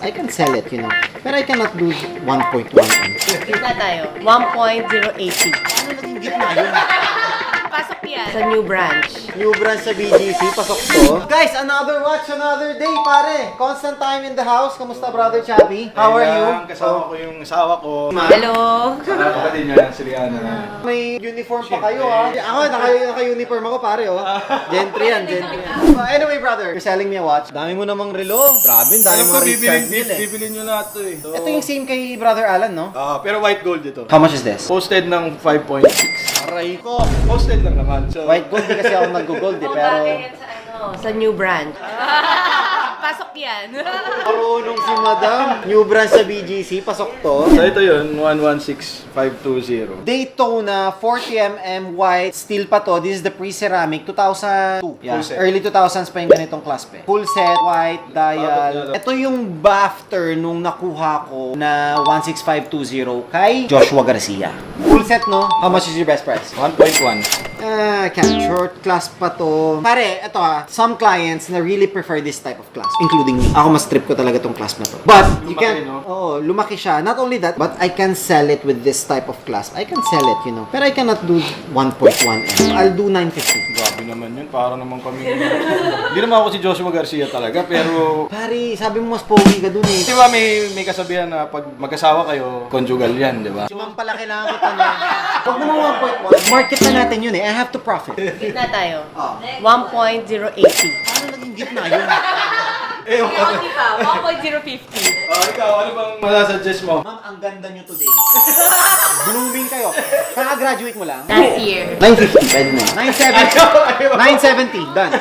I can sell it, you know. But I cannot do 1.1. Gitna tayo. 1.080. Ano naging gitna yun? Pasok yan. Sa new branch. New branch sa BGC, pasok to. Guys, another watch, another day, pare. Constant time in the house. Kamusta, brother Chappy? How are you? Kasama ko yung asawa ko. Hello. Kapatid niya, si Liana. May uniform pa kayo, ha? Ako, naka-uniform ako, pare, oh. Gentry yan, gentry yan. Anyway, brother, you're selling me a watch. Dami mo namang relo. Grabe, dami mo Bibilin nyo lahat to eh. Ito yung same kay brother Alan, no? Pero white gold ito. How much is this? Posted ng 5.6. Aray ko. Posted lang naman. So, White gold, di kasi ako nag-gold, eh, pero... Sa new branch. Pasok yan. Marunong si madam. New branch sa BGC, pasok to. so ito yun, 116520. Daytona 40mm white steel pa to. This is the pre-ceramic 2002. Yeah. Full set. Early 2000s pa yung ganitong class pa. Full set, white, dial. Ito yung BAFTR nung nakuha ko na 16520 kay Joshua Garcia. Full set, no? How much is your best price? 1.1. Can't short class pa to. Pare, ito some clients na really prefer this type of class, including me. Ako mas trip ko talaga tong class na to. But, you Lumaki, can, no? lumaki siya. Not only that, but I can sell it with this type of class. I can sell it, you know. Pero I cannot do 1.1M. I'll do 950. Grabe naman yun, para naman kami. Hindi naman ako si Joshua Garcia talaga, pero... Pare, sabi mo mas pogi ka dun eh. Di ba may kasabihan na pag mag-asawa kayo, conjugal yan, di ba? Si ma'am pala kailangan kita na. Huwag naman 1.1. Market na natin yun eh. I have to profit. Gitna tayo. Ah. 1.080. Paano naging gitna yun? Hindi pa. 1.050. Ikaw, ano bang masasuggest mo? Ma'am, ang ganda nyo today. Blooming kayo. Kaka-graduate mo lang? Last year. 950, pwede na. 970. 970, done.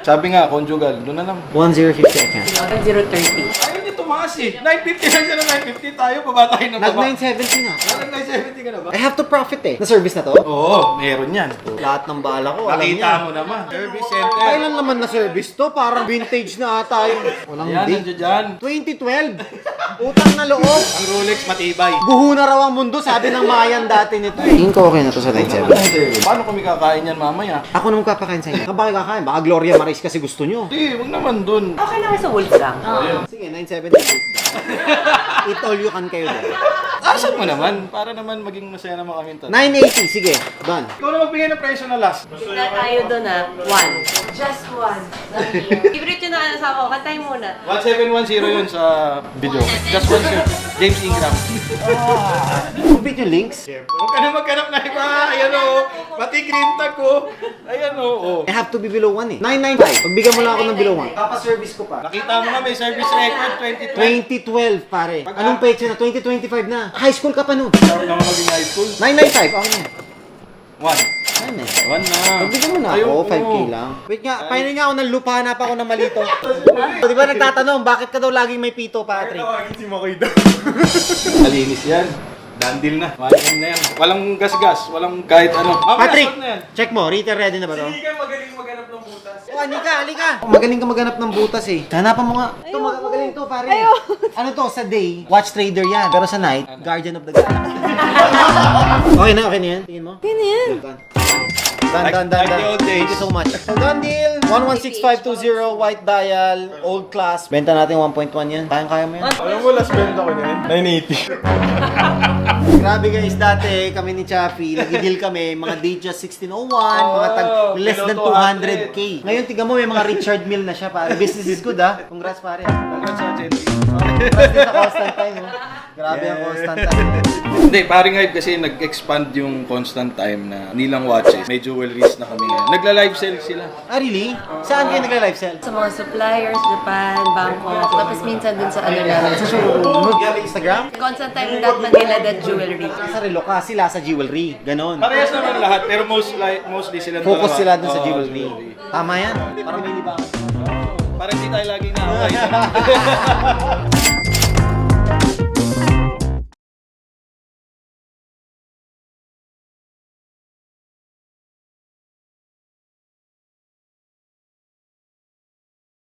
Sabi nga, conjugal, doon na lang. 1050 I can. 1.030. Ayaw niya tumaas eh. 950 lang siya na 950, tayo baba tayo ng baba. Nag-970 na. Nag-970 ka na ba? I have to profit eh. Na-service na to? Oo, meron yan. Lahat ng bala ko, alam Nakita niya. mo naman. Service center. Kailan naman na-service to? Parang vintage na ata yung... Walang Yan, date. nandiyo dyan. 2012. Utang na loob. Ang Rolex matibay. Buho na raw ang mundo, sabi ng Mayan dati nito. Tingin ko okay na to sa 970. Paano kami kakain yan mamaya? Ako nung papakain sa inyo. Bakit kakain? Baka Gloria Maris kasi gusto nyo. Hindi, wag naman dun. Okay naman sa Wolfgang. Sige, 970. Eat all you can kayo din. Asan mo naman? Para naman maging masaya naman kami ito. 980, sige. Done. Ikaw na magbigay ng presyo na last. Gitna tayo doon 1. Just 1. Favorite yun na asawa ko. Kantahin muna. 1710 yun sa video. Just one sir. James Ingram. Complete yung links. Huwag ka na magkanap na iba. Ayan o. Pati green tag ko. Ayan o. I have to be below 1 eh. 995. Pagbigyan mo lang ako ng below 1. Papaservice ko pa. Nakita mo na may service record 2020. 2012 pare. Anong pecha na? 2025 na. High school ka pa no? Sarap naman maging high school. 995. Okay na. 1. 995. 1 na. Pagbigyan mo na Ayaw ako. ko. 5K lang. Wait nga. Pahinga nga ako ng lupa na pa ako ng malito. Di ba nagtatanong, bakit ka daw laging may pito, Patrick? Tawagin si Makoy daw. Malinis yan. Dandil na. Malim na yan. Walang gas-gas. Walang kahit ano. Mamaya, Patrick, suot na yan. check mo. Retail ready na ba to? Hindi ka magaling maghanap ng butas. Oh, halika. Magaling ka maghanap ng butas eh. Hanapan mo nga. Ito, magaling to, pare. Ano to, sa day, watch trader yan. Pero sa night, guardian of the galaxy. Okay na yan. Tingin mo? Yun yan. Done. Like the old days. Thank you so much. Done deal. 116520, white dial, old class. Benta natin 1.1 yan. Kaya mo yan. Alam mo, last benta ko niyan. 980. Grabe guys, dati kami ni Chappy, nag-deal kami, mga Datejust 1601, mga tag less than 200k. Ngayon, tiga mo, may mga Richard Mille na siya, pare. Business is good, ha? Congrats, pare. Congrats sa Chenty. Congrats din sa constant time, ha? Grabe ang constant time. Hindi, paring hype kasi nag-expand yung constant time na nilang watches. May jewelries na kami ngayon. Nagla-live sale sila. Ah, really? Saan kayo nagla-live sell? Sa mga suppliers, Japan, Bangkok, tapos minsan dun sa ano namin, sa showroom. You have Instagram? Constant.time.manila.jewelry. Sa relo ka, sila sa jewelry. Ganon. Parehas naman lahat, pero mostly sila Focus dalawa. sila dun sa Oo, jewelry. Tama yan. Parang mini ba? Para hindi tayo laging nakakain.